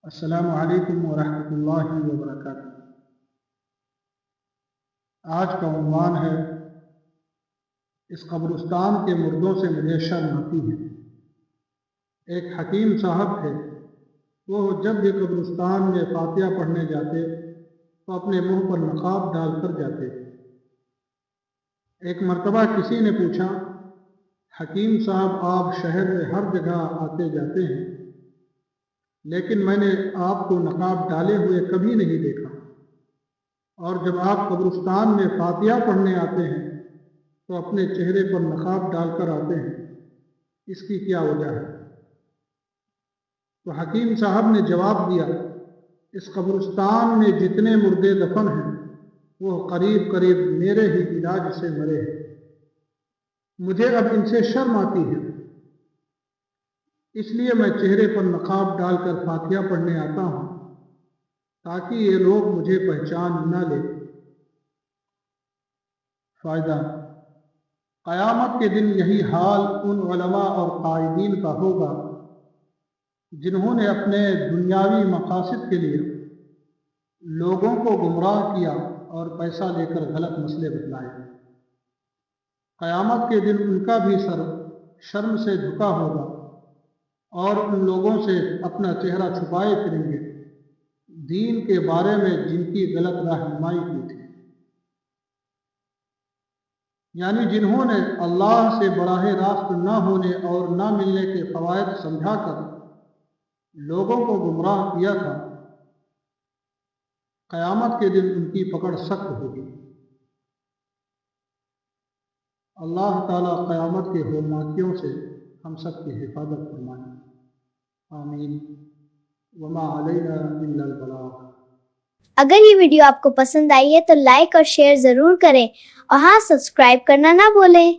السلام علیکم ورحمۃ اللہ وبرکاتہ۔ آج کا عنوان ہے اس قبرستان کے مردوں سے مجھے شرم آتی ہے۔ ایک حکیم صاحب تھے، وہ جب بھی قبرستان میں فاتحہ پڑھنے جاتے تو اپنے منہ پر نقاب ڈال کر جاتے۔ ایک مرتبہ کسی نے پوچھا، حکیم صاحب آپ شہر میں ہر جگہ آتے جاتے ہیں لیکن میں نے آپ کو نقاب ڈالے ہوئے کبھی نہیں دیکھا، اور جب آپ قبرستان میں فاتحہ پڑھنے آتے ہیں تو اپنے چہرے پر نقاب ڈال کر آتے ہیں، اس کی کیا وجہ ہے؟ تو حکیم صاحب نے جواب دیا، اس قبرستان میں جتنے مردے دفن ہیں وہ قریب قریب میرے ہی علاج سے مرے ہیں۔ مجھے اب ان سے شرم آتی ہے، اس لیے میں چہرے پر نقاب ڈال کر فاتحہ پڑھنے آتا ہوں تاکہ یہ لوگ مجھے پہچان نہ لیں۔ فائدہ: قیامت کے دن یہی حال ان علماء اور قائدین کا ہوگا جنہوں نے اپنے دنیاوی مقاصد کے لیے لوگوں کو گمراہ کیا اور پیسہ لے کر غلط مسئلے بتلائے۔ قیامت کے دن ان کا بھی سر شرم سے جھکا ہوگا اور ان لوگوں سے اپنا چہرہ چھپائے پھریں گے دین کے بارے میں جن کی غلط رہنمائی کی تھی، یعنی جنہوں نے اللہ سے براہ راست نہ ہونے اور نہ ملنے کے فوائد سمجھا کر لوگوں کو گمراہ کیا تھا۔ قیامت کے دن ان کی پکڑ سخت ہوگی۔ اللہ تعالیٰ قیامت کے ہولناکیوں سے ہم سب کی حفاظت فرمائے، آمین۔ وما علینا الا البلاغ۔ اگر یہ ویڈیو آپ کو پسند آئی ہے تو لائک اور شیئر ضرور کریں، اور ہاں، سبسکرائب کرنا نہ بھولیں۔